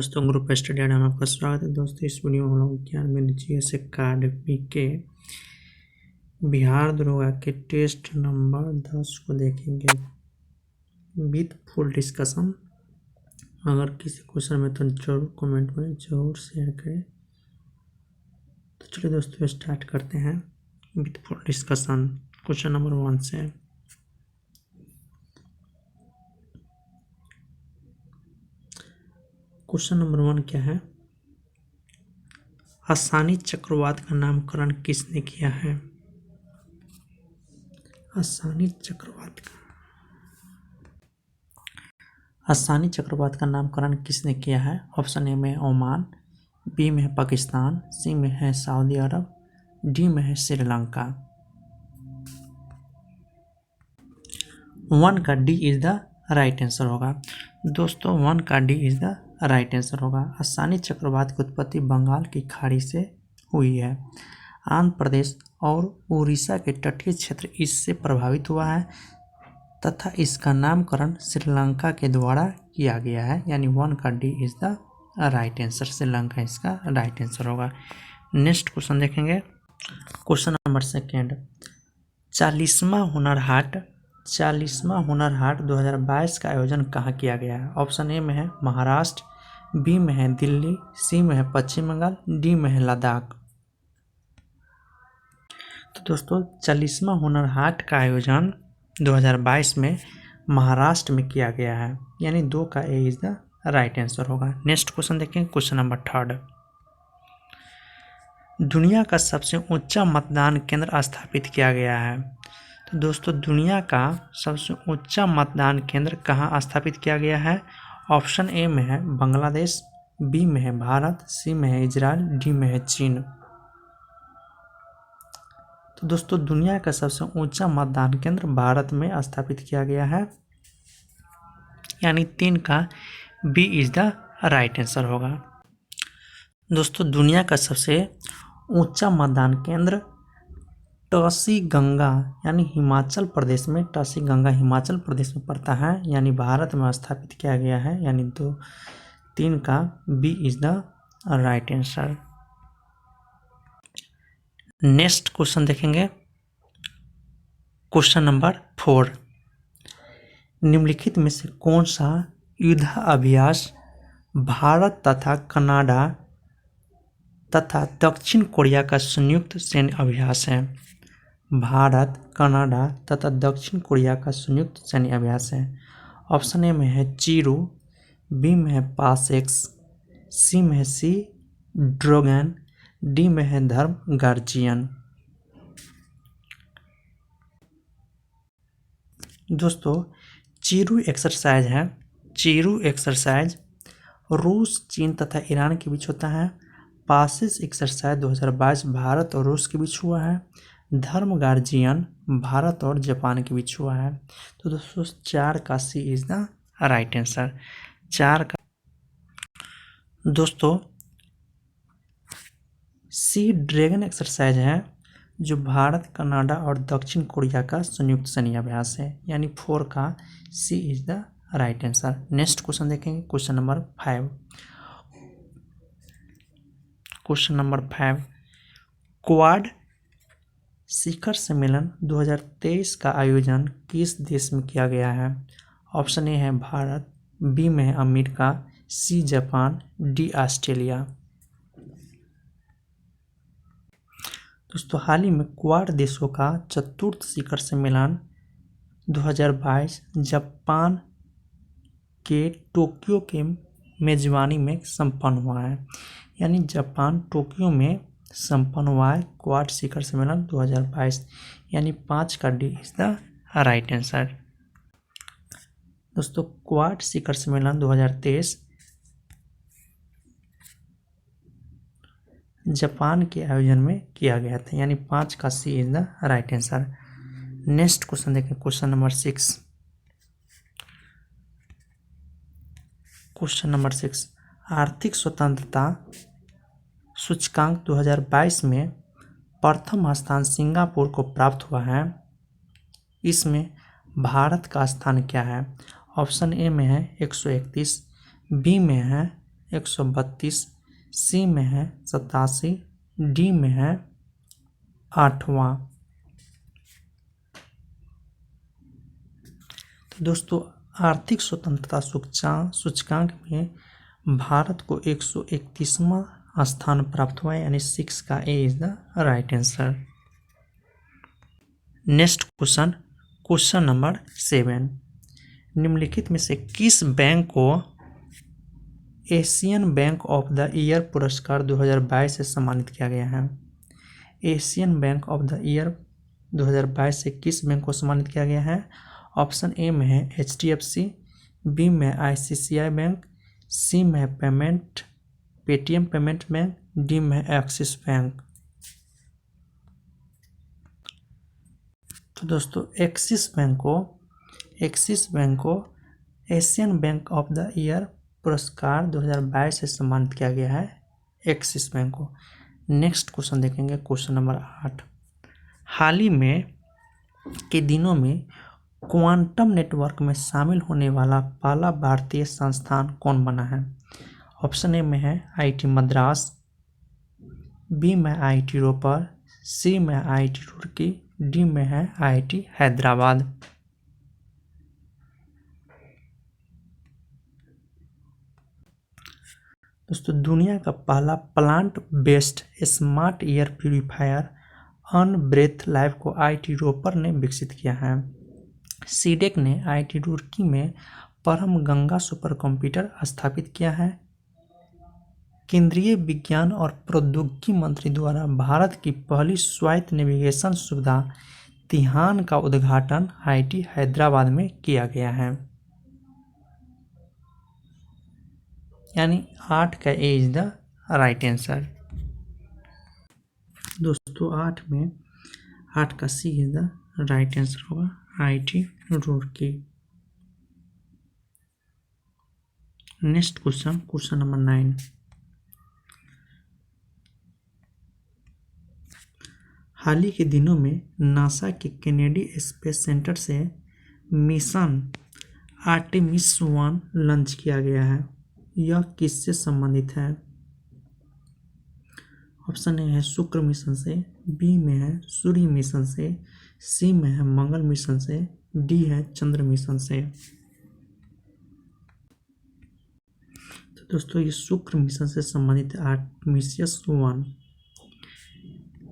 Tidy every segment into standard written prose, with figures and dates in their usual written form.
दोस्तों group study में आपका स्वागत है। दोस्तों इस वीडियो में हम लोग 11वीं जीएस अकाडमी के बिहार दरोगा के टेस्ट नंबर 10 को देखेंगे विद फुल डिस्कशन। अगर किसी क्वेश्चन में तो जरूर कमेंट में जरूर शेयर करें। तो चलिए दोस्तों स्टार्ट करते हैं with full discussion. Question number 1 से क्वेश्चन नंबर 1 क्या है? हसानी चक्रवात का नामकरण किसने किया है? हसानी चक्रवात का नामकरण किसने किया है? ऑप्शन ए में ओमान, बी में है पाकिस्तान, सी में है सऊदी अरब, डी में है श्रीलंका। 1 का D is the right answer होगा। दोस्तों 1 का D is the right answer होगा। हसानी चक्रवात की उत्पत्ति बंगाल की खाड़ी से हुई है। आंध्र प्रदेश और उड़ीसा के तटीय क्षेत्र इससे प्रभावित हुआ है तथा इसका नामकरण श्रीलंका के द्वारा किया गया है। यानी 1 का D is the right answer, Sri Lanka इसका राइट आंसर होगा। नेक्स्ट क्वेश्चन देखेंगे। क्वेश्चन नंबर 2, 40वां हुनर हाट 2022 का आयोजन कहाँ किया गया है? ऑप्शन ए में है महाराष्ट्र, बी में है दिल्ली, सी में है पश्चिम बंगाल, डी में है लद्दाख। तो दोस्तों 40वां हुनर हाट का आयोजन 2022 में महाराष्ट्र में किया गया है। यानी 2 का A is the right answer होगा। नेक्स्ट क्वेश्चन देखें। क्वेश्चन नंबर 3, दुनिया का सबसे ऊंचा मतदान केंद्र स्थापित किया गया है। तो दोस्तों दुनिया का सबसे ऊंचा मतदान केंद्र कहाँ स्थापित किया गया है? ऑप्शन ए में है बांग्लादेश, बी में है भारत, सी में है इजराइल, डी में है चीन। तो दोस्तों दुनिया का सबसे ऊंचा मतदान केंद्र भारत में स्थापित किया गया है। यानी 3 का B is the right answer होगा। दोस्तों दुनिया का सबसे ऊंचा मतदान केंद्र टसी गंगा यानी हिमाचल प्रदेश में, टसी गंगा हिमाचल प्रदेश में पड़ता है। यानी भारत में स्थापित किया गया है। यानी 3 का B is the right answer. Next question देखेंगे। क्वेश्चन नंबर 4, निम्नलिखित में से कौन सा युद्धाभ्यास भारत तथा कनाडा तथा दक्षिण कोरिया का संयुक्त सैन्य अभ्यास है? भारत, कनाडा तथा दक्षिण कोरिया का संयुक्त सैन्य अभ्यास है। ऑप्शन ए में है चीरू, बी में है पासेक्स, सी में है सी ड्रैगन, डी में है धर्म गार्जियन। दोस्तों चीरू एक्सरसाइज है। चीरू एक्सरसाइज रूस, चीन तथा ईरान के बीच होता है। पासेस एक्सरसाइज 2022 भारत और रूस के बीच हुआ है। धर्म गार्जियन भारत और जापान के बीच हुआ है। तो दोस्तों 4 का C is the right answer. 4 का दोस्तों सी ड्रैगन एक्सरसाइज है जो भारत, कनाडा और दक्षिण कोरिया का संयुक्त सैन्य अभ्यास है। यानी 4 का C is the right answer. Next question देखेंगे। Question number 5, question number 5, quad शिखर सम्मेलन 2023 का आयोजन किस देश में किया गया है? ऑप्शन ए है भारत, बी में है America, C Japan, D Australia. दोस्तों हाल ही में क्वाड देशों का 4th शिखर सम्मेलन 2022 जापान के टोक्यो के मेजबानी में संपन्न हुआ है। यानी जापान टोक्यो में संपन्न हुआ है क्वाड शिखर सम्मेलन 2022। यानी 5 का D is the right answer. दोस्तों क्वाड शिखर सम्मेलन 2023 जापान के आयोजन में किया गया था। यानी 5 का C is the right answer. Next question देखें। क्वेश्चन नंबर 6, क्वेश्चन नंबर 6, आर्थिक स्वतंत्रता सूचकांक 2022 में प्रथम स्थान सिंगापुर को प्राप्त हुआ है। इसमें भारत का स्थान क्या है? ऑप्शन ए में है 131, बी में है 132, सी में है 87, डी में है 8वां। तो दोस्तों आर्थिक स्वतंत्रता सूचकांक में भारत को 131वां स्थान प्राप्त हुआ, यानी 6 का A is the right answer. Next question number 7, निम्नलिखित में से किस बैंक को Asian bank of the year पुरस्कार 2022 से सम्मानित किया गया है? Asian bank of the year 2022 से किस बैंक को सम्मानित किया गया है? ऑप्शन ए में है HDFC, बी में ICICI बैंक, सी में पेटीएम पेमेंट बैंक, डी में एक्सिस बैंक। तो दोस्तों एक्सिस बैंक को Asian bank of the year पुरस्कार 2022 से सम्मानित किया गया है, एक्सिस बैंक को। नेक्स्ट क्वेश्चन देखेंगे, क्वेश्चन नंबर 8, हाल ही में के दिनों में क्वांटम नेटवर्क में शामिल होने वाला पहला भारतीय संस्थान कौन बना है? ऑप्शन ए में है IIT मद्रास, बी में IIT रोपर, सी में IIT रुड़की, डी में है IIT हैदराबाद। दोस्तों दुनिया का पहला plant based smart air purifier Ubreathe life को IIT रोपर ने विकसित किया है। सीडेक ने IIT रुड़की में परम गंगा सुपर कंप्यूटर स्थापित किया है। केंद्रीय विज्ञान और प्रौद्योगिकी मंत्री द्वारा भारत की पहली स्वायत्त नेविगेशन सुविधा तिहान का उद्घाटन IIT हैदराबाद में किया गया है, यानी 8 का A is the right answer. दोस्तों 8 का C is the right answer होगा, IIT Roorkee. Next question number 9, हाल ही के दिनों में नासा के केनेडी स्पेस सेंटर से मिशन आर्टेमिस 1 लॉन्च किया गया है। यह किससे संबंधित है? ऑप्शन ए है शुक्र मिशन से, बी में है सूर्य मिशन से, सी में है मंगल मिशन से, डी है चंद्र मिशन से। तो दोस्तों ये शुक्र मिशन से संबंधित है, आर्टेमिस 1,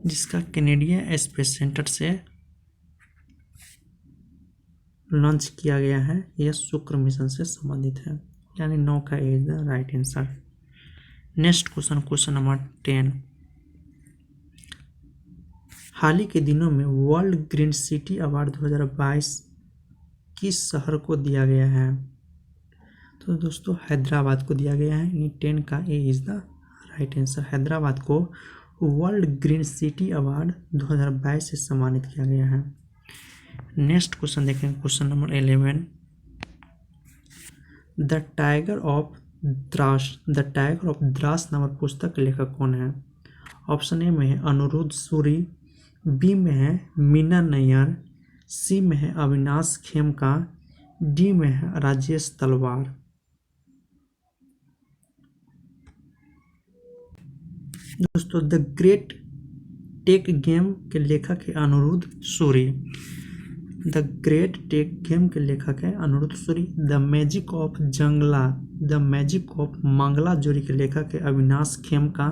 जिसका कैनेडियन स्पेस सेंटर से लॉन्च किया गया है। यह शुक्र मिशन से संबंधित है, यानी 9 का A is the right answer. Next question number 10, हाल ही के दिनों में वर्ल्ड ग्रीन सिटी अवार्ड 2022 किस शहर को दिया गया है? तो दोस्तों हैदराबाद को दिया गया है, यानी 10 का A is the right answer. Hyderabad को वर्ल्ड ग्रीन सिटी अवार्ड 2022 से सम्मानित किया गया है। नेक्स्ट क्वेश्चन देखेंगे, question number 11, the tiger of Dras नामक पुस्तक के लेखक कौन है? ऑप्शन ए में है अनिरुद्ध सूरी, बी में है मीना नैयर, सी में है अविनाश खेमका, डी में है राजेश तलवार। दोस्तों द ग्रेट टेक गेम के लेखक है Anirudh Suri. The great tech game के लेखक है Anirudh Suri. The magic of Mangalajori के लेखक है Avinash Khemka.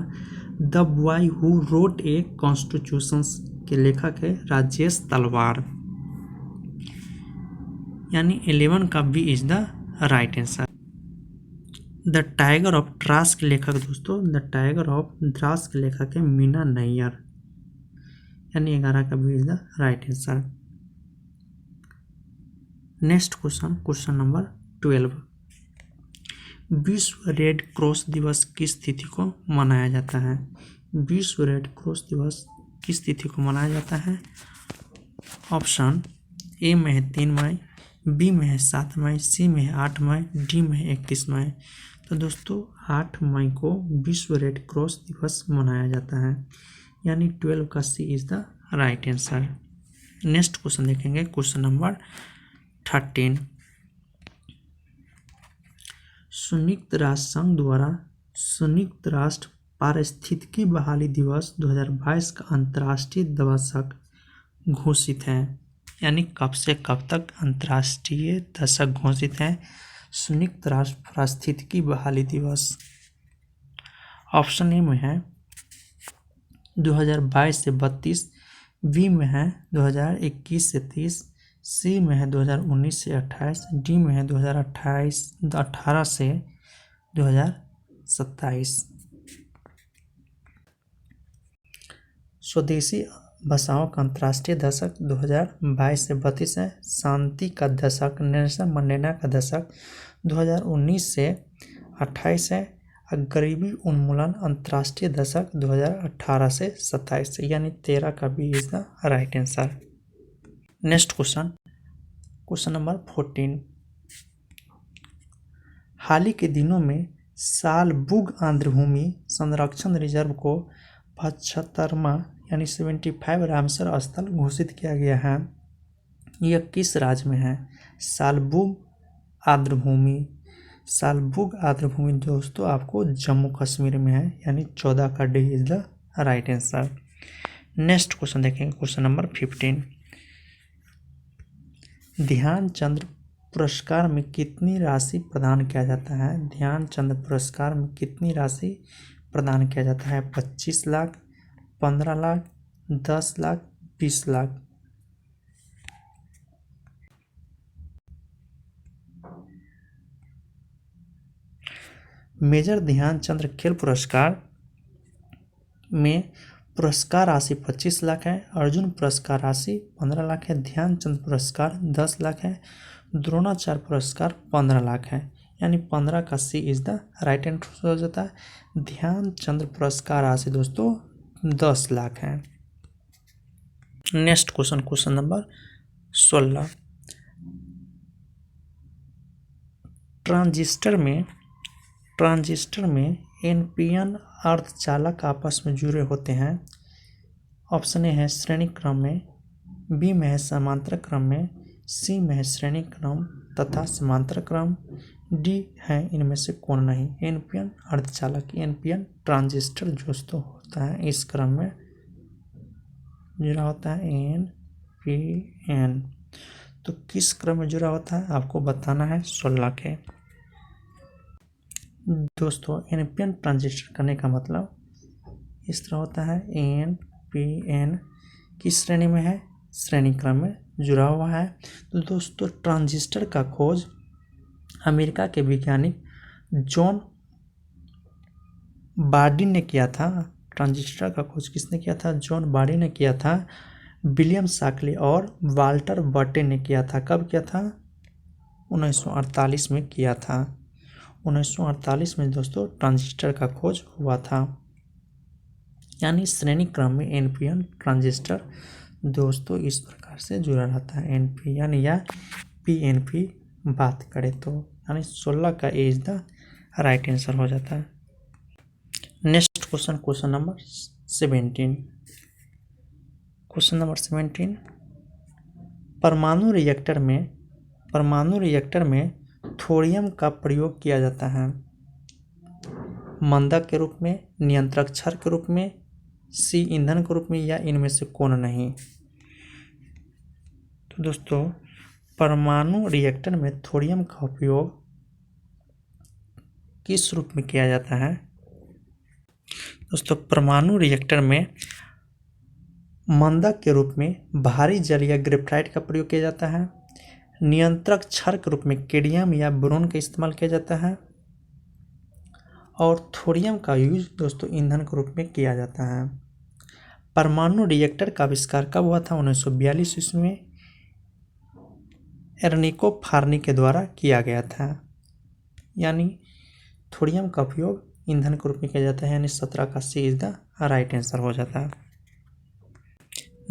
The boy who wrote a constitution के लेखक है राजेश तलवार, यानी 11 का B is the right answer. The tiger of Dras के लेखक दोस्तों, द टाइगर ऑफ द्रास के लेखक है मीना नैयर, यानी 11 का B is the right answer. Next question number 12, विश्व रेड क्रॉस दिवस किस तिथि को मनाया जाता है? विश्व रेड क्रॉस दिवस किस तिथि को मनाया जाता है? ऑप्शन ए में है 3 मई, बी में है 7 मई, सी में है 8 मई, डी में है 31 मई। तो दोस्तों 8 मई को विश्व रेड क्रॉस दिवस मनाया जाता है, यानी 12 का C is the right answer. Next question देखेंगे, क्वेश्चन नंबर 13, संयुक्त राष्ट्र संघ द्वारा संयुक्त राष्ट्र पारिस्थितिकी बहाली दिवस 2022 का अंतर्राष्ट्रीय दशक घोषित है। यानी कब से कब तक अंतर्राष्ट्रीय दशक घोषित है? संयुक्त राष्ट्र पारिस्थितिकी बहाली दिवस। ऑप्शन ए में है 2022 से 32, बी में है 2021 से 30, सी में है 2019 से 28, डी में है 2018 से 2027। स्वदेशी भाषाओं का अंतर्राष्ट्रीय दशक 2022 से 32 है। शांति का दशक नेल्सन मंडेला का दशक 2019 से 28 है। गरीबी उन्मूलन अंतर्राष्ट्रीय दशक 2018 से 27 है। यानी 13 का B is the right answer. Next question number 14। हाल ही के दिनों में सालबुग आर्द्रभूमि संरक्षण रिजर्व को 75वां यानी 75 रामसर स्थल घोषित किया गया है। यह किस राज्य में है? सालबुग आर्द्रभूमि दोस्तों आपको जम्मू कश्मीर में है। यानी 14 का D is the right answer. Next question देखेंगे, क्वेश्चन नंबर 15। ध्यानचंद पुरस्कार में कितनी राशि प्रदान किया जाता है? ध्यानचंद पुरस्कार में कितनी राशि प्रदान किया जाता है? 25 लाख, 15 लाख, 10 लाख, 20 लाख। मेजर ध्यानचंद खेल पुरस्कार में पुरस्कार राशि 25 लाख है। अर्जुन पुरस्कार राशि 15 लाख है। ध्यानचंद पुरस्कार 10 लाख है। द्रोणाचार्य पुरस्कार 15 लाख है। यानी 15 का C is the right answer हो जाता है। ध्यानचंद पुरस्कार राशि दोस्तों 10 लाख है। Next question number 16। ट्रांजिस्टर में एनपीएन अर्धचालक आपस में जुड़े होते हैं। ऑप्शन ए है श्रेणी क्रम में, बी में है समांतर क्रम में, सी में है श्रेणी क्रम तथा समांतर क्रम, डी है इनमें से कौन नहीं? एनपीएन अर्धचालक एनपीएन ट्रांजिस्टर दोस्तों होता है इस क्रम में जुड़ा होता है एनपीएन। तो किस क्रम में जुड़ा होता है आपको बताना है 16 के। दोस्तों एनपीएन ट्रांजिस्टर करने का मतलब इस तरह होता है। एनपीएन किस श्रेणी में है? श्रेणी क्रम में जुड़ा हुआ है। तो दोस्तों ट्रांजिस्टर का खोज अमेरिका के वैज्ञानिक जॉन बार्डिन ने किया था। ट्रांजिस्टर का खोज किसने किया था? जॉन बार्डिन ने किया था। विलियम शाक्ले और वाल्टर बर्टे ने किया था। कब किया था? 1948 में किया था। 1948 में दोस्तों ट्रांजिस्टर का खोज हुआ था। यानी श्रेणी क्रम में एनपीएन ट्रांजिस्टर दोस्तों इस प्रकार से जुड़ा रहता है। एनपीएन या पीएनपी बात करें तो यानी 16 का A is the right answer हो जाता है। Next question number 17। Question number 17। परमाणु रिएक्टर में थोरियम का प्रयोग किया जाता है। मंदक के रूप में, नियंत्रक क्षार के रूप में, सी ईंधन के रूप में या इनमें से कौन नहीं? तो दोस्तों परमाणु रिएक्टर में थोरियम का उपयोग किस रूप में किया जाता है? दोस्तों परमाणु रिएक्टर में मंदक के रूप में भारी जल या ग्रेफाइट का प्रयोग किया जाता है। नियंत्रक क्षार के रूप में केडियम या बोरोन का इस्तेमाल किया जाता है। और थोरियम का यूज दोस्तों ईंधन के रूप में किया जाता है। परमाणु रिएक्टर का आविष्कार कब हुआ था? 1942 ईस्वी में एर्निको फार्मी के द्वारा किया गया था। यानी थोरियम का उपयोग ईंधन के रूप में किया जाता है। यानी 17 का C is the right answer हो जाता है।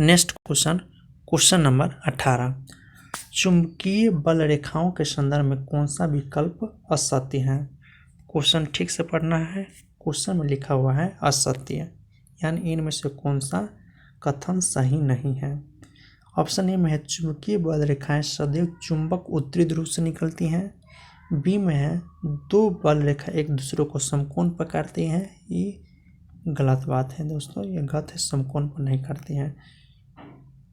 Next question number 18। चुंबकीय बल रेखाओं के संदर्भ में कौन सा विकल्प असत्य है? क्वेश्चन ठीक से पढ़ना है। क्वेश्चन में लिखा हुआ है असत्य, यानी इनमें से कौन सा कथन सही नहीं है? ऑप्शन ए में है चुंबकीय बल रेखाएं सदैव चुंबक उत्तरी ध्रुव से निकलती हैं। बी में है दो बल रेखा एक दूसरे को समकोण पर काटती हैं, ये गलत बात है दोस्तों, ये गलत है, समकोण पर नहीं काटती हैं।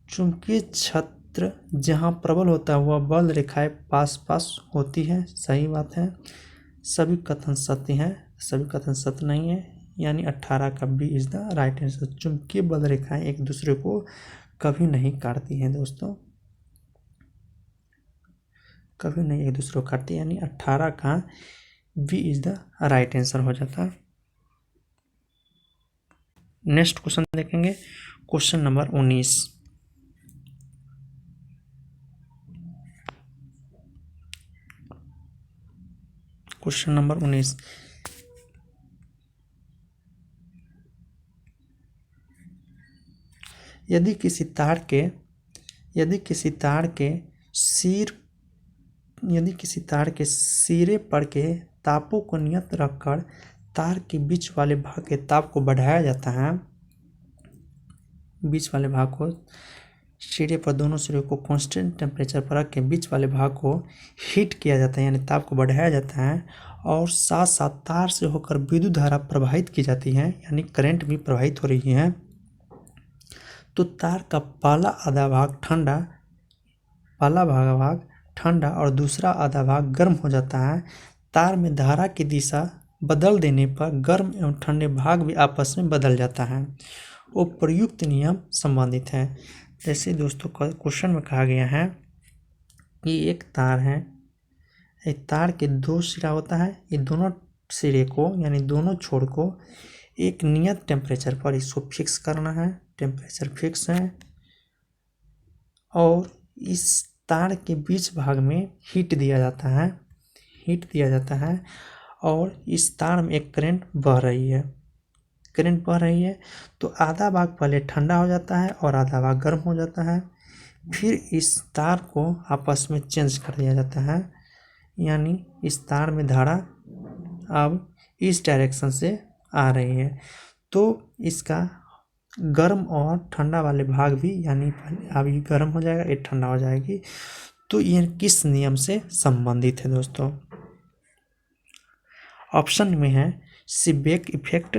चुंबकीय क्षेत्र जहाँ प्रबल होता है वह बल रेखाएं पास पास होती है, सही बात है। सभी कथन सत्य हैं, सभी कथन सत्य नहीं है, यानी 18 का B is the right answer. चुंबकीय बल रेखाएं एक दूसरे को कभी नहीं काटती हैं दोस्तों, कभी नहीं एक दूसरे को काटती, यानी 18 का B is the right answer हो जाता है। नेक्स्ट क्वेश्चन देखेंगे, क्वेश्चन नंबर 19। क्वेश्चन नंबर 19, यदि किसी तार के सिरे पर के तापों को नियत रखकर तार के बीच वाले भाग के ताप को बढ़ाया जाता है, बीच वाले भाग को सिरे पर दोनों सिरे को कांस्टेंट टेम्परेचर पर रख के बीच वाले भाग को हीट किया जाता है, यानी ताप को बढ़ाया जाता है, और साथ साथ तार से होकर विद्युत धारा प्रवाहित की जाती है, यानी करंट भी प्रवाहित हो रही है, तो तार का पहला आधा भाग ठंडा और दूसरा आधा भाग गर्म हो जाता है। तार में धारा की दिशा बदल देने पर गर्म एवं ठंडे भाग भी आपस में बदल जाता है। उपर्युक्त नियम संबंधित है। जैसे दोस्तों क्वेश्चन में कहा गया है कि एक तार है, एक तार के दो सिरा होता है, ये दोनों सिरे को यानी दोनों छोर को एक नियत टेम्परेचर पर इसको फिक्स करना है, टेम्परेचर फिक्स है, और इस तार के बीच भाग में हीट दिया जाता है, और इस तार में एक करंट बह रही है, तो आधा भाग पहले ठंडा हो जाता है और आधा भाग गर्म हो जाता है, फिर इस तार को आपस में चेंज कर दिया जाता है, यानी इस तार में धारा अब इस डायरेक्शन से आ रही है, तो इसका गर्म और ठंडा वाले भाग भी, यानी अब ये गर्म हो जाएगा, ये ठंडा हो जाएगी, तो ये किस नियम से संबंधित है दोस्तों? ऑप्शन में है सीबेक इफेक्ट,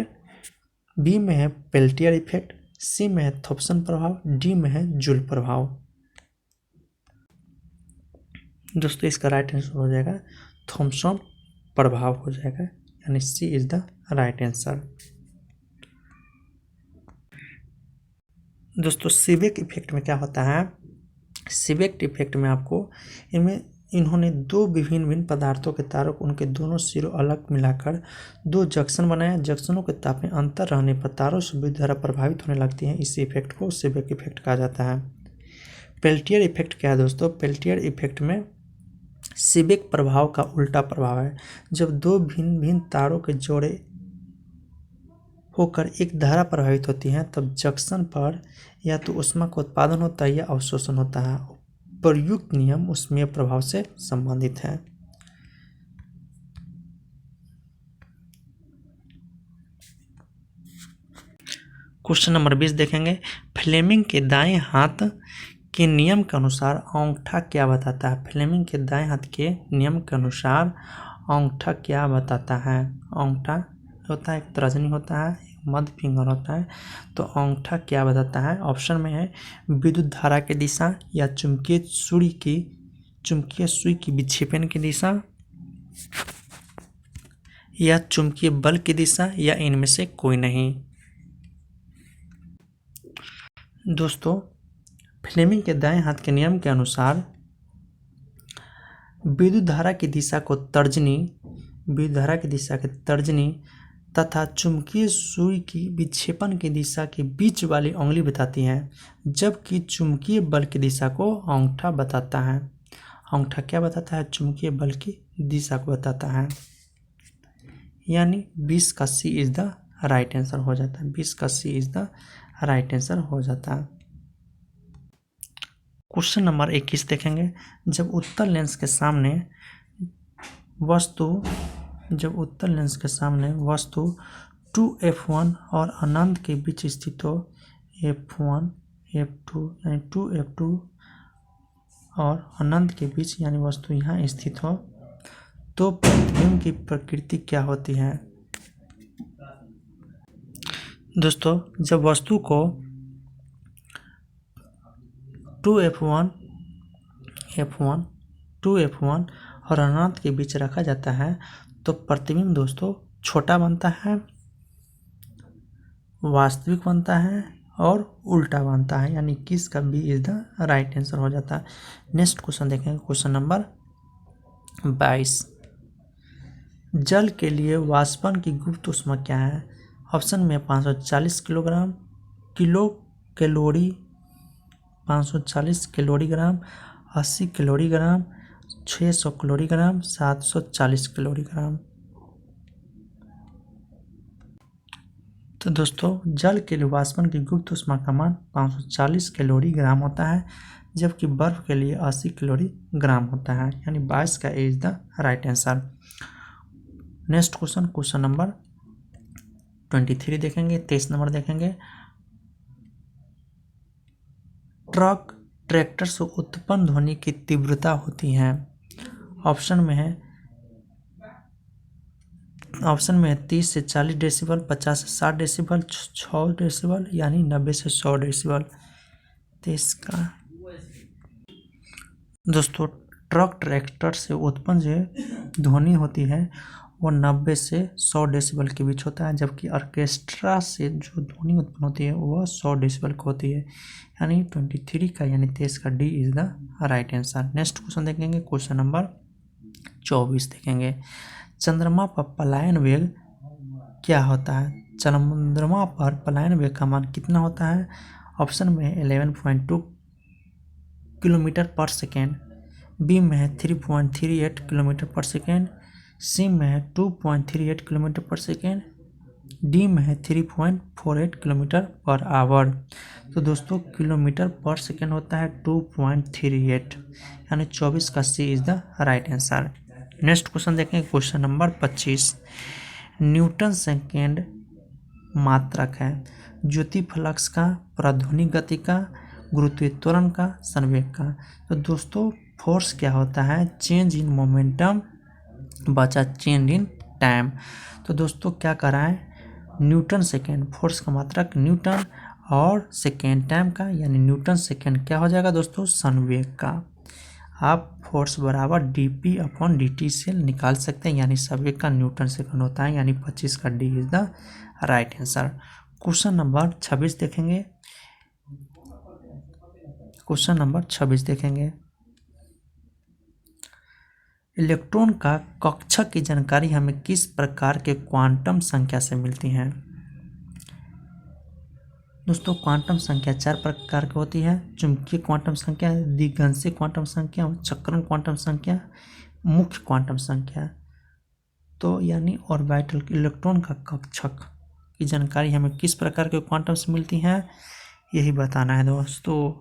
बी में है पेल्टियर इफेक्ट, सी में है थॉम्सन प्रभाव, डी में है जूल प्रभाव। दोस्तों इसका राइट आंसर हो जाएगा थॉम्सन प्रभाव हो जाएगा, यानी सी इज द राइट आंसर। दोस्तों सीबेक इफेक्ट में क्या होता है? सीबेक इफेक्ट में आपको इन्होंने दो विभिन्न पदार्थों के तारों को उनके दोनों सिरों अलग मिलाकर दो जंक्शन बनाया। जंक्शनों के ताप में अंतर रहने पर तारों से विद्युत धारा प्रभावित होने लगती है। इस इफेक्ट को सीबेक इफेक्ट कहा जाता है। पेल्टियर इफेक्ट क्या है दोस्तों? पेल्टियर इफेक्ट में सीबेक प्रभाव का उल्टा प्रभाव है। जब दो भिन्न भिन्न तारों के जोड़े होकर एक धारा प्रभावित होती है तब जंक्शन पर या तो ऊष्मा का उत्पादन होता है या अवशोषण होता है। प्रयुक्त नियम ऊष्मीय प्रभाव से संबंधित है। क्वेश्चन नंबर 20 देखेंगे। फ्लेमिंग के दाएं हाथ के नियम के अनुसार अंगूठा क्या बताता है? फ्लेमिंग के दाएं हाथ के नियम के अनुसार अंगूठा क्या बताता है? अंगूठा होता है, एक तर्जनी होता है, एक मध्य फिंगर होता है, तो अंगूठा क्या बताता है? ऑप्शन में है विद्युत धारा की दिशा, या चुंबकीय सुई की विक्षेपण की दिशा, या चुंबकीय बल की दिशा, या इनमें से कोई नहीं। दोस्तों फ्लेमिंग के दाएं हाथ के नियम के अनुसार विद्युत धारा की दिशा के तर्जनी तथा चुंबकीय सुई की विक्षेपण की दिशा के बीच वाली उंगली बताती है, जबकि चुंबकीय बल की दिशा को अंगूठा बताता है। अंगूठा क्या बताता है? चुंबकीय बल की दिशा को बताता है, यानी 20 का C is the right answer हो जाता है। 20 का C is the right answer हो जाता है। क्वेश्चन नंबर 21 देखेंगे। जब उत्तल लेंस के सामने वस्तु 2f1 और अनंत के बीच स्थित हो, f1 f2 यानी 2f2 और अनंत के बीच यानी वस्तु यहाँ स्थित हो, तो प्रतिबिंब की प्रकृति क्या होती है? दोस्तों, जब वस्तु को 2f1 2f1 और अनंत के बीच रखा जाता है तो प्रतिबिंब दोस्तों छोटा बनता है, वास्तविक बनता है और उल्टा बनता है, यानी किस का B is the right answer हो जाता है। नेक्स्ट क्वेश्चन देखेंगे, क्वेश्चन नंबर 22। जल के लिए वाष्पन की गुप्त ऊष्मा क्या है? ऑप्शन में 540 किलोग्राम कैलोरी 540 कैलोरीग्राम, 80 कैलोरीग्राम, 600 कैलोरीग्राम, 740 कैलोरीग्राम। तो दोस्तों जल के लिए वाष्पन की गुप्त ऊष्मा का मान 540 कैलोरीग्राम होता है, जबकि बर्फ के लिए 80 कैलोरीग्राम होता है, यानी 22 का is the right answer. Next question, question number 23 देखेंगे, 23 नंबर देखेंगे। ट्रैक्टर से उत्पन्न ध्वनि की तीव्रता होती है। ऑप्शन में है 30 से 40 डेसिबल, 50 से 60 डेसिबल, 6 डेसिबल, यानी 90 से 100 डेसिबल। तो इसका दोस्तों ट्रैक्टर से उत्पन्न जो ध्वनि होती है वो 90 से 100 डेसिबल के बीच होता है, जबकि ऑर्केस्ट्रा से जो ध्वनि उत्पन्न होती है वह 100 डेसिबल की होती है, यानी 23 का यानी 23 का D is the right answer. Next question देखेंगे, क्वेश्चन नंबर 24 देखेंगे। चंद्रमा पर पलायन वेग क्या होता है? चंद्रमा पर पलायन वेग का मान कितना होता है? ऑप्शन में 11.2 किलोमीटर पर सेकेंड, बी में है 3.38 किलोमीटर पर सेकेंड, सी में है 2.38 किलोमीटर पर सेकेंड, डी में है 3.48 किलोमीटर पर आवर। तो दोस्तों किलोमीटर पर सेकेंड होता है 2.38, यानी 24 का C is the right answer. Next question देखेंगे, क्वेश्चन नंबर 25। न्यूटन सेकेंड मात्रक है ज्योति फ्लक्स का, प्राध्वनिक गति का, गुरुत्वीय त्वरण का, संवेग का। तो दोस्तों फोर्स क्या होता है? चेंज इन मोमेंटम बचा चेंज इन टाइम। तो दोस्तों क्या कराएं? न्यूटन सेकेंड, फोर्स का मात्रक न्यूटन, और सेकेंड टाइम का यानी न्यूटन सेकेंड क्या हो जाएगा दोस्तों? संवेग का। आप फोर्स बराबर dp/dt से निकाल सकते हैं, यानी संवेग का न्यूटन सेकेंड होता है, यानी 25 का D is the right answer. Question number 26 देखेंगे, क्वेश्चन नंबर 26 देखेंगे। इलेक्ट्रॉन का कक्षक की जानकारी हमें किस प्रकार के क्वांटम संख्या से मिलती है? दोस्तों क्वांटम संख्या 4 प्रकार की होती है। चुंबकीय क्वांटम संख्या, दिग्गंशीय क्वांटम संख्या, चक्रण क्वांटम संख्या, मुख्य क्वांटम संख्या। तो यानी ऑर्बिटल इलेक्ट्रॉन का कक्षक की जानकारी हमें किस प्रकार के क्वांटम से मिलती है, यही बताना है दोस्तों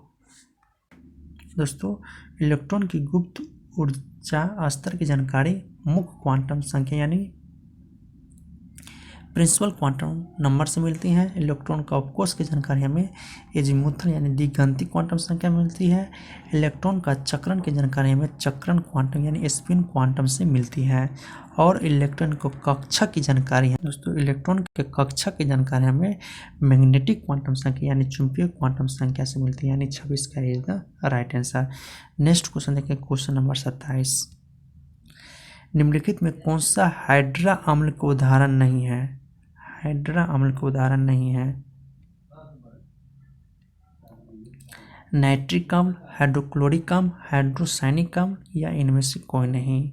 इलेक्ट्रॉन की गुप्त ऊर्जा स्तर की जानकारी मुख्य क्वांटम संख्या यानी प्रिंसिपल क्वांटम नंबर से मिलती है। इलेक्ट्रॉन का अवकोष की जानकारी हमें एजीमुथल यानी दिग्गंती क्वांटम संख्या मिलती है। इलेक्ट्रॉन का चक्रण की जानकारी हमें चक्रण क्वांटम यानी स्पिन क्वांटम से मिलती है। और इलेक्ट्रॉन को कक्षक की जानकारी है दोस्तों, इलेक्ट्रॉन के कक्षक की जानकारी हमें मैग्नेटिक क्वांटम संख्या यानी चुंबकीय क्वांटम संख्या से मिलती है, यानी 26 का is the right answer. Next question देखिए, क्वेश्चन नंबर 27। निम्नलिखित में कौन सा हाइड्रा अम्ल का उदाहरण नहीं है? हाइड्रा अम्ल का उदाहरण नहीं है। नाइट्रिक अम्ल, हाइड्रोक्लोरिक अम्ल, हाइड्रोसायनिक अम्ल या इनमें से कोई नहीं।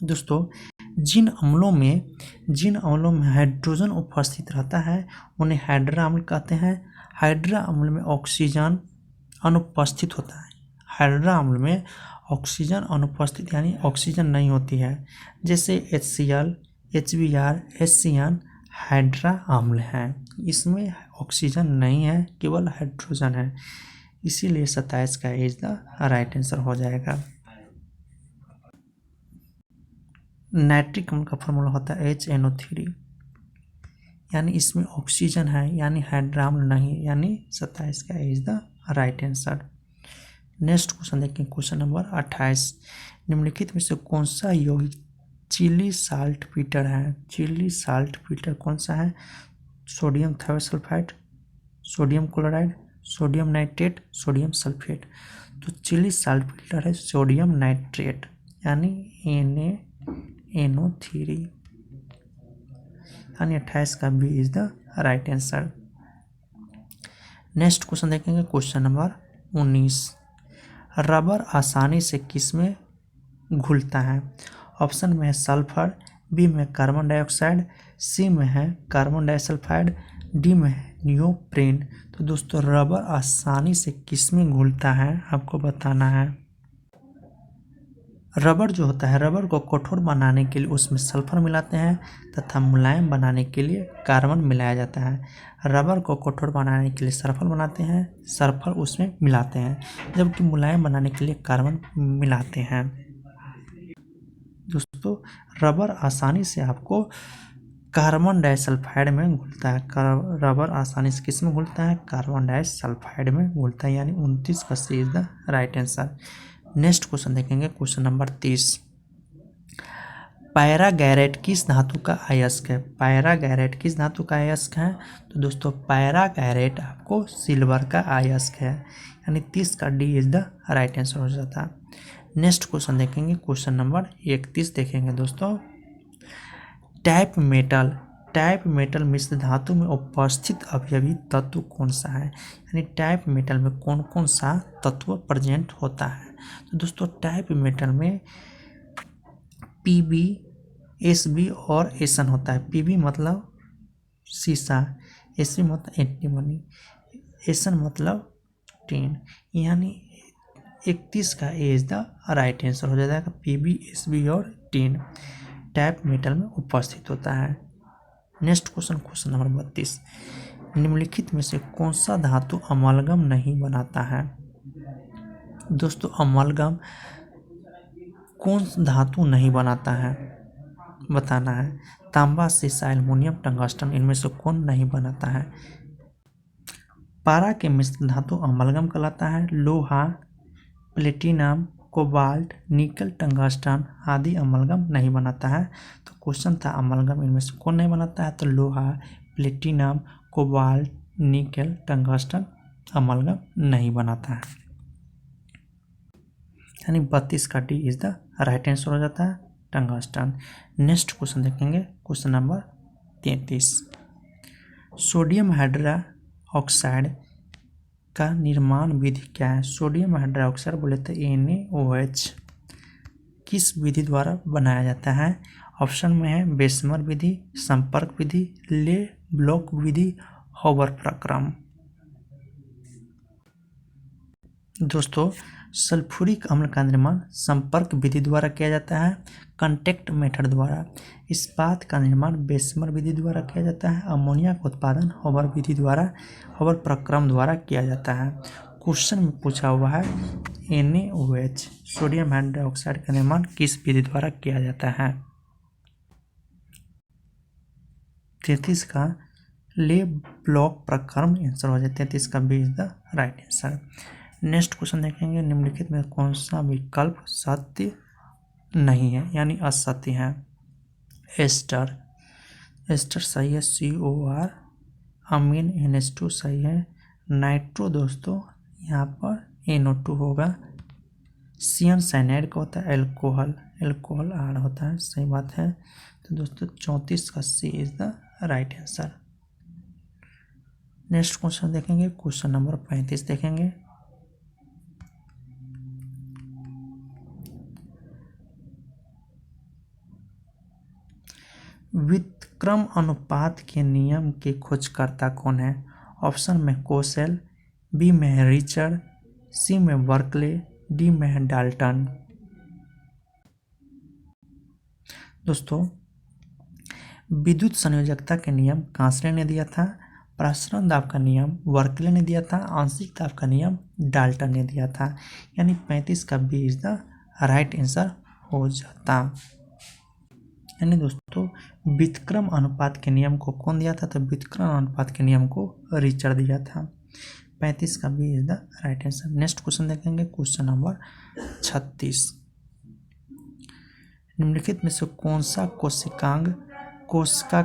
दोस्तों जिन अम्लों में हाइड्रोजन उपस्थित रहता है उन्हें हाइड्रा अम्ल कहते हैं। हाइड्रा अम्ल में ऑक्सीजन अनुपस्थित होता है। हाइड्रा अम्ल में ऑक्सीजन अनुपस्थित यानी ऑक्सीजन नहीं होती है, जैसे HCl, HBr, HCN हाइड्रा अम्ल है। इसमें ऑक्सीजन नहीं है, केवल हाइड्रोजन है, इसीलिए 27 का इज द राइट आंसर हो जाएगा। नाइट्रिक अम्ल का फॉर्मूला होता है HNO3, यानी इसमें ऑक्सीजन है, यानी हाइड्रा अम्ल नहीं, यानी 27 का is the right answer. Next question देखें, क्वेश्चन नंबर 28, निम्नलिखित में से कौन सा यौगिक चिली साल्ट पीटर है? चिली साल्ट पीटर कौन सा है? Sodium thiosulphate, sodium chloride, sodium nitrate, sodium sulphate. तो चिली साल्ट पीटर है सोडियम नाइट्रेट यानी NaNO3 यानी 28 का B is the right answer. Next question देखेंगे, क्वेश्चन नंबर 19, रबर आसानी से किस में घुलता है? ऑप्शन में है सल्फर, बी में कार्बन डाइऑक्साइड, सी में है कार्बन डाइसल्फाइड, डी में है नियोप्रीन। तो दोस्तों रबर आसानी से किस में घुलता है आपको बताना है। रबर जो होता है, रबर को कठोर बनाने के लिए उसमें सल्फर मिलाते हैं तथा मुलायम बनाने के लिए कार्बन मिलाया जाता है। रबर को कठोर बनाने के लिए सल्फर बनाते हैं, सल्फर उसमें मिलाते हैं, जबकि मुलायम बनाने के लिए कार्बन मिलाते हैं। दोस्तों रबर आसानी से आपको कार्बन डाइसल्फाइड में घुलता है। रबर आसानी से किस में घुलता है? कार्बन डाइसल्फाइड में घुलता है यानी 29 का C is the right answer. Next question देखेंगे, क्वेश्चन नंबर 30, पैरागैरेट किस धातु का अयस्क है? पैरागैरेट किस धातु का अयस्क है? तो दोस्तों पैरागैरेट आपको सिल्वर का अयस्क है यानी 30 का D is the right answer हो जाता है। नेक्स्ट क्वेश्चन देखेंगे, क्वेश्चन नंबर 31 देखेंगे दोस्तों, टाइप मेटल मिश्र धातु में उपस्थित अवयवी तत्व कौन सा है? यानी टाइप मेटल में कौन कौन सा तत्व प्रेजेंट होता है? तो दोस्तों टाइप मेटल में Pb, Sb और Sn होता है। Pb मतलब शीशा, Sb मतलब एंटीमनी, Sn मतलब टीन यानी 31 का A is the right answer हो जाता है। Pb, Sb और टीन टाइप मेटल में उपस्थित होता है। नेक्स्ट क्वेश्चन, क्वेश्चन नंबर 32, निम्नलिखित में से कौन सा धातु अमलगम नहीं बनाता है? दोस्तों अमलगम कौन धातु नहीं बनाता है बताना है। तांबा, सीसा, एल्युमिनियम, टंगस्टन, इनमें से कौन नहीं बनाता है? पारा के मिश्र धातु अमलगम कहलाता है। लोहा, प्लेटिनम, कोबाल्ट, निकल, टंगस्टन आदि अमलगम नहीं बनाता है। तो क्वेश्चन था अमलगम इनमें से कौन नहीं बनाता है? तो लोहा, प्लेटिनम, कोबाल्ट, निकल, टंगस्टन अमलगम नहीं बनाता है यानी 32 का D is the right answer हो जाता है, टंगस्टन। नेक्स्ट क्वेश्चन देखेंगे, क्वेश्चन नंबर 33, सोडियम हाइड्रोक्साइड का निर्माण विधि क्या है? सोडियम हाइड्रोक्साइड बोले तो NaOH किस विधि द्वारा बनाया जाता है? ऑप्शन में है बेसमर विधि, संपर्क विधि, ले ब्लॉक विधि, हॉबर प्रक्रम। दोस्तों सल्फ्यूरिक अम्ल का निर्माण संपर्क विधि द्वारा किया जाता है, कांटेक्ट मेथड द्वारा। इस्पात का निर्माण बेसमर विधि द्वारा किया जाता है। अमोनिया का उत्पादन हॉबर विधि द्वारा, हॉबर प्रक्रम द्वारा किया जाता है। क्वेश्चन में पूछा हुआ है NaOH सोडियम हाइड्रोक्साइड का निर्माण किस विधि द्वारा किया जाता है? 33 का ले ब्लॉक प्रक्रम आंसर हो जाए। 33 का B is the right answer. Next question देखेंगे, निम्नलिखित में कौन सा विकल्प सत्य नहीं है यानी असत्य है? एस्टर सही है, COR, अमीन NH2 सही है, नाइट्रो दोस्तों यहाँ पर NO2 होगा, सियन साइनाइड का होता है, एल्कोहल R होता है, सही बात है। तो दोस्तों 34 का C is the right answer. Next question देखेंगे, क्वेश्चन नंबर 35 देखेंगे, व्युत्क्रम अनुपात के नियम के खोजकर्ता कौन है? ऑप्शन में कोसेल, बी में है रिचर्ड, सी में बर्कले, डी में है डाल्टन। दोस्तों विद्युत संयोजकता के नियम कांसले ने दिया था, प्रसरण दाब का नियम बर्कले ने दिया था, आंशिक दाब का नियम डाल्टन ने दिया था यानी 35 का B is the right answer हो जाता। यानी दोस्तों व्युत्क्रम अनुपात के नियम को कौन दिया था? तो व्युत्क्रम अनुपात के नियम को रिचर्ड दिया था। 35 का B is the right answer. Next question देखेंगे, क्वेश्चन नंबर 36। निम्नलिखित में से कौन सा कोशिकांग कोशिका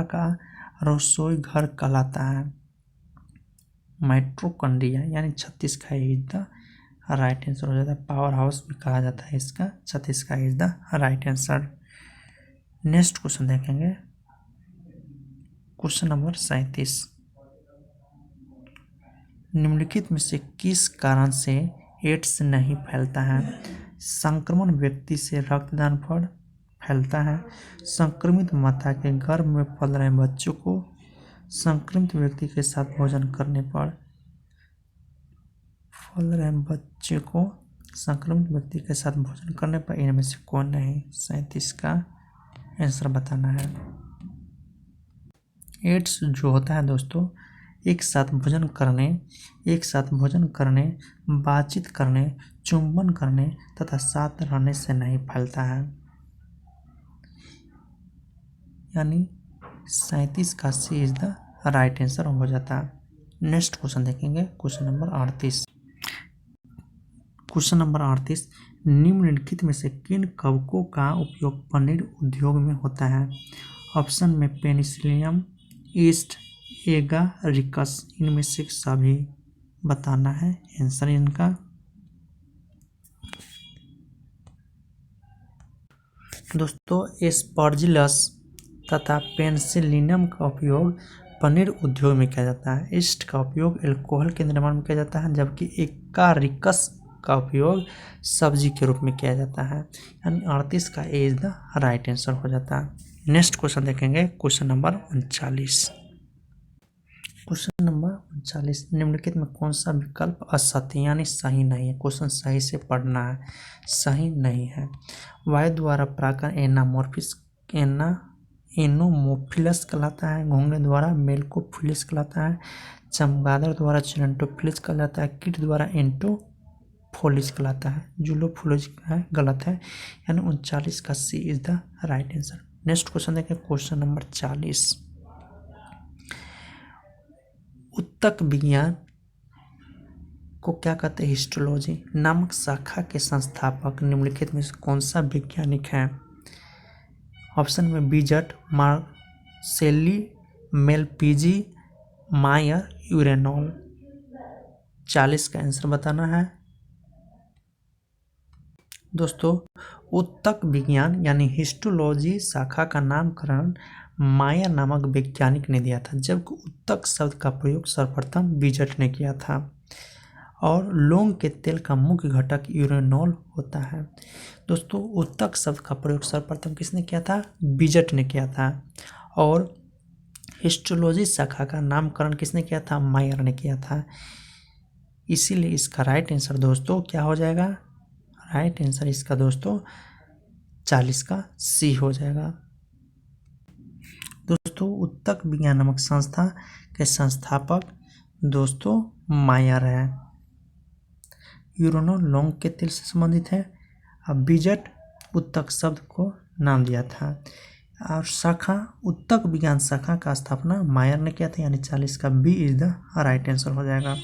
का रसोई घर कहलाता है? माइटोकॉन्ड्रिया, यानी 36 का इज द राइट आंसर हो जाता है। पावर हाउस भी कहा जाता है इसका। 36 का is the right answer. Next question देखेंगे, क्वेश्चन नंबर 37। निम्नलिखित में से किस कारण से एड्स नहीं फैलता है? संक्रमण व्यक्ति से रक्तदान पर फैलता है, संक्रमित माता के गर्भ में पल रहे बच्चों को, संक्रमित व्यक्ति के साथ भोजन करने पर संक्रमित व्यक्ति के साथ भोजन करने पर, इनमें से कौन नहीं? 37 का आंसर बताना है। एड्स जो होता है दोस्तों, एक साथ भोजन करने, बातचीत करने, चुंबन करने तथा साथ रहने से नहीं फैलता है, यानी 37 का C is the right answer हो जाता है। नेक्स्ट क्वेश्चन देखेंगे, क्वेश्चन नंबर 38। क्वेश्चन नंबर 38, निम्नलिखित में से किन कवकों का उपयोग पनीर उद्योग में होता है? ऑप्शन में पेनिसिलियम, ईस्ट, एगारिकस, इनमें से सभी बताना है आंसर इनका। दोस्तों, एस्परजिलस तथा पेनिसिलियम का उपयोग पनीर उद्योग में किया जाता है। ईस्ट का उपयोग अल्कोहल के निर्माण में किया जाता है, जबकि एगारिकस का उपयोग सब्जी के रूप में किया जाता है, यानी 38 का A is the right answer हो जाता है। नेक्स्ट क्वेश्चन देखेंगे, क्वेश्चन नंबर 39। क्वेश्चन नंबर 39, निम्नलिखित में कौन सा विकल्प असत्य यानी सही नहीं है? क्वेश्चन सही से पढ़ना है, सही नहीं है। वायु द्वारा परागण एनोमोफिलस कहलाता है, घोंघे द्वारा मेलकोफिलिस कहलाता है, चमगादड़ द्वारा चिरंटोफिलिस कहलाता है, कीट द्वारा एंटोफोलिस कहलाता है। जूलोफोलिस है, गलत है, यानी 39 का C is the right answer. Next question देखें, क्वेश्चन नंबर 40। उत्तक विज्ञान को क्या कहते हैं? हिस्टोलॉजी नामक शाखा के संस्थापक निम्नलिखित में से कौन सा वैज्ञानिक है? ऑप्शन में बीजट, मार्सेली, मेलपीजी, मायर, यूरेनॉल। 40 का आंसर बताना है। दोस्तों, उत्तक विज्ञान यानी हिस्टोलॉजी शाखा का नामकरण मायर नामक वैज्ञानिक ने दिया था, जबकि उत्तक शब्द का प्रयोग सर्वप्रथम बीजट ने किया था। और लौंग के तेल का मुख्य घटक यूरेनॉल होता है। दोस्तों, उत्तक शब्द का प्रयोग सर्वप्रथम किसने किया था? बीजट ने किया था। और हिस्टोलॉजी शाखा का नामकरण किसने किया था? मायर ने किया था। इसीलिए इसका राइट आंसर दोस्तों क्या हो जाएगा? राइट आंसर इसका दोस्तों 40 का सी हो जाएगा। दोस्तों, उत्तक विज्ञान नामक संस्था के संस्थापक दोस्तों मायर है। यूरेनॉल लौंग के तेल से संबंधित है। अब बीजट उत्तक शब्द को नाम दिया था। और शाखा उत्तक विज्ञान शाखा का स्थापना मायर ने किया था, यानी 40 का B is the right answer हो जाएगा।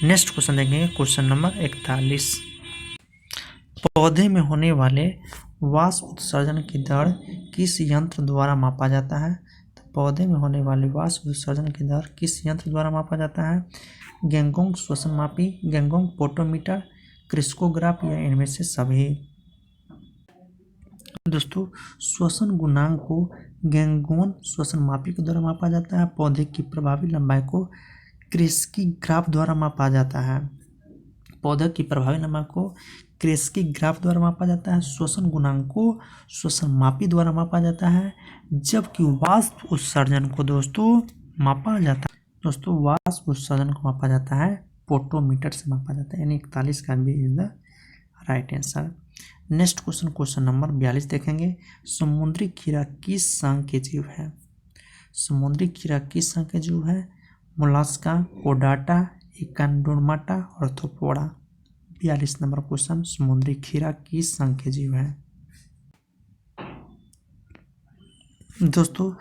नेक्स्ट क्वेश्चन देखेंगे, क्वेश्चन नंबर 41। पौधे में होने वाले वाष्प उत्सर्जन की दर किस यंत्र द्वारा मापा जाता है? तो पौधे में होने वाले वाष्प उत्सर्जन की दर किस यंत्र द्वारा मापा जाता है? गैंगोंग श्वसन मापी, गैंगोंग पोटोमीटर, क्रिस्कोग्राफ, या इनमें से सभी? दोस्तों, श्वसन गुणांक को गैंगोन श्वसन मापी के द्वारा मापा जाता है। पौधे की प्रभावी लंबाई को क्रेस्की ग्राफ द्वारा मापा जाता है। पौधे की प्रभावी लंबाई को क्रेस्की ग्राफ द्वारा मापा जाता है। श्वसन गुणांक को श्वसन मापी द्वारा मापा जाता है, जबकि वाष्प उत्सर्जन को दोस्तों मापा जाता है। दोस्तों, वाष्प उत्सर्जन को मापा जाता है पोटोमीटर से मापा जाता है, यानी 41 का B is the right answer. Next question, question number 42 देखेंगे। समुद्री खीरा किस संघ के जीव है? समुद्री खीरा किस संघ के जीव है? मोलस्का, कोडाटा, एकांडोमाटा, आर्थ्रोपोडा। 42 नंबर क्वेश्चन, समुद्री खीरा किस संघ के जीव है? दोस्तों,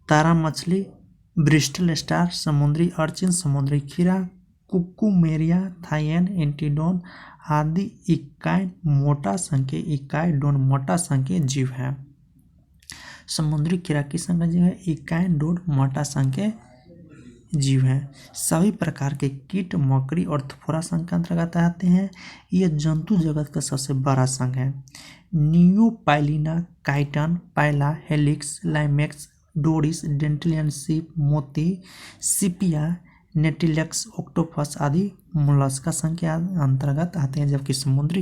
तारा मछली, ब्रिस्टल स्टार, समुद्री अर्चिन, समुद्री खीरा, कुकुमेरिया, थाइएन, एंटीडोन आदि इकाई इकाईडोन मोटा संघ के जीव हैं। समुद्री खीरा किस संघ का जीव है? इकाईडोन मोटा संघ के जीव हैं। सभी प्रकार के कीट, मकड़ी और थोड़ा संघ के अंतर्गत आते हैं। ये जंतु जगत का सबसे बड़ा संघ है। नियोपाइलिना, काइटन, पाइला, हेलिक्स, लाइमेक्स, डोरिस, डेंटिलियन सीप, मोती, सिपिया, नेटिलेक्स, ऑक्टोपस आदि मोलस्का संघ के अंतर्गत आते हैं। जबकि समुद्री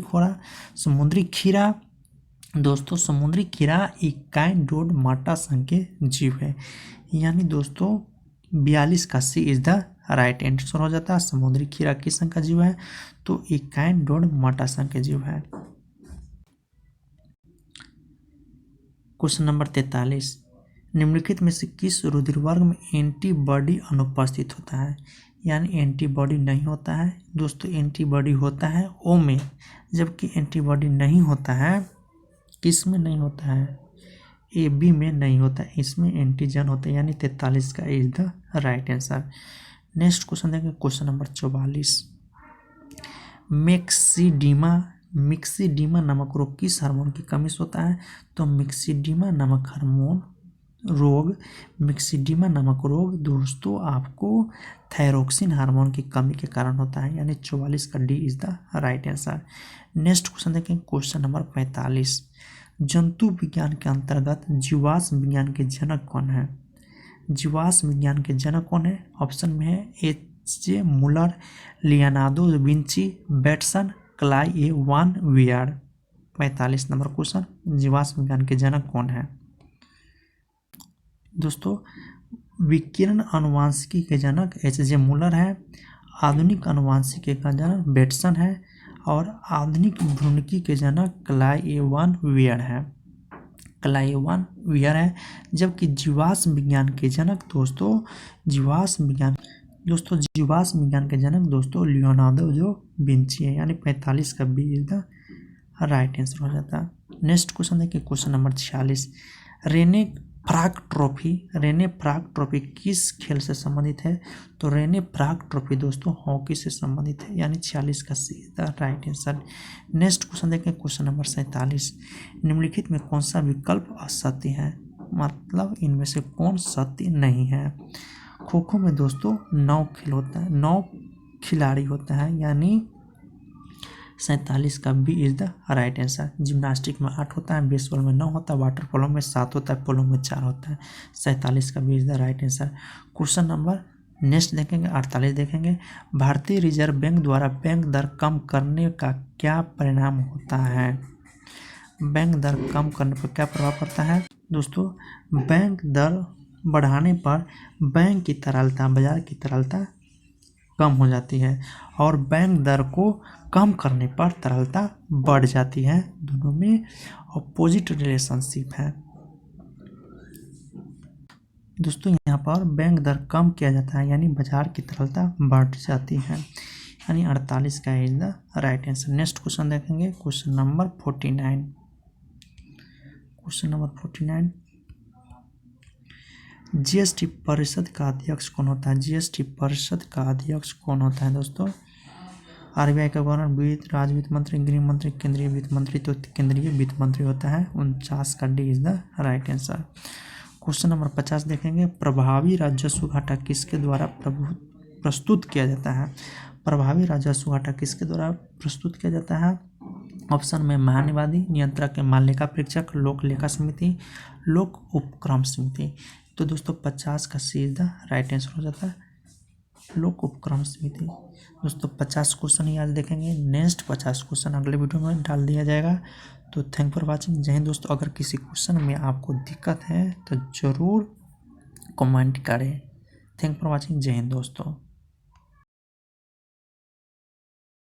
खीरा दोस्तों समुद्री खीरा इकाईडोन मोटा संघ के जीव है। यानी दोस्तों 42 का C is the right answer हो जाता है। समुद्री खीरा किस संघ का जीव है? तो इकाईडोन मोटा संघ के जीव है। क्वेश्चन नंबर 43, निम्नलिखित में से किस रुधिर वर्ग में एंटीबॉडी अनुपस्थित होता है? यानी एंटीबॉडी नहीं होता है। दोस्तों एंटीबॉडी होता है ओ में, जबकि एंटीबॉडी नहीं होता है किस में नहीं होता है? ए बी में नहीं होता है, इसमें एंटीजन होता है। यानी 43 का is the right answer. Next question देखेंगे, क्वेश्चन नंबर 44, मिक्सिडीमा नामक रोग किस हार्मोन की कमी से होता है? तो मिक्सिडीमा नामक रोग दोस्तों आपको थायरोक्सिन हार्मोन की कमी के कारण होता है। यानी 44 का D is the right answer. Next question देखें, क्वेश्चन नंबर 45, जंतु विज्ञान के अंतर्गत जीवाश्म विज्ञान के जनक कौन है? जीवाश्म विज्ञान के जनक कौन है? ऑप्शन में है एच.जे. मुलर, लियोनार्डो दा विंची, बैटसन, क्लाई वान वियर्ड। 45 नंबर क्वेश्चन, जीवाश्म विज्ञान के जनक कौन है? दोस्तों विकिरण अनुवांशिकी के जनक एच.जे. मुलर है, आधुनिक अनुवांशिकी का जनक बैटसन है और आधुनिक भ्रूणिकी के जनक क्लाई वान वियर्ड है। जबकि जीवाश्म विज्ञान के जनक जीवाश्म विज्ञान के जनक दोस्तों लियोनार्डो दा विंची है। यानी 45 का B is the right answer हो जाता है। नेक्स्ट क्वेश्चन देखिए, question number 46, Rene Frank trophy किस खेल से संबंधित है? तो रेने फ्राग ट्रॉफी दोस्तों हॉकी से संबंधित है। यानी 46 का C is the right answer. Next question देखें, क्वेश्चन नंबर 47, निम्नलिखित में कौन सा विकल्प असत्य है? मतलब इनमें से कौन सत्य नहीं है? खो खो में दोस्तों 9 खिलाड़ी होता है। यानी 47 का B is the right answer. Gymnastic में 8 होता है, बेसबॉल में 9 होता है, वाटर पोलो में 7 होता है, पोलो में 4 होता है। 47 का B is the right answer. Question number next देखेंगे 48 देखेंगे, भारतीय रिजर्व बैंक द्वारा बैंक दर कम करने का क्या परिणाम होता है? बैंक दर कम करने पर क्या प्रभाव पड़ता है? दोस्तों बैंक दर बढ़ाने पर बैंक की तरलता, बाजार की तरलता कम हो जाती है और बैंक दर को कम करने पर तरलता बढ़ जाती है। दोनों में अपोजिट रिलेशनशिप है। दोस्तों यहाँ पर बैंक दर कम किया जाता है यानी बाजार की तरलता बढ़ जाती है। यानी 48 का is the right answer. Next question देखेंगे, क्वेश्चन नंबर 49। जीएसटी परिषद का अध्यक्ष कौन होता है? जीएसटी परिषद का अध्यक्ष कौन होता है दोस्तों? आरबीआई का गवर्नर, राज्य वित्त मंत्री, गृह मंत्री, केंद्रीय वित्त मंत्री। तो केंद्रीय वित्त मंत्री होता है। 49 का D is the right answer. Question number 50 देखेंगे, प्रभावी राजस्व घाटा किसके द्वारा प्रस्तुत किया जाता है? प्रभावी राजस्व घाटा किसके द्वारा प्रस्तुत किया जाता है? ऑप्शन में महानिवादी, नियंत्रक, मान्यता परीक्षक, लोक लेखा समिति, लोक उपक्रम समिति। तो दोस्तों 50 का C is the right answer हो जाता है, लोक उपक्रम समिति। दोस्तों 50 क्वेश्चन ही आज देखेंगे। नेक्स्ट 50 क्वेश्चन अगले वीडियो में डाल दिया जाएगा। तो थैंक फॉर वाचिंग। जय हिंद दोस्तों। अगर किसी क्वेश्चन में आपको दिक्कत है तो ज़रूर कमेंट करें। Thank for watching. जय हिंद दोस्तों।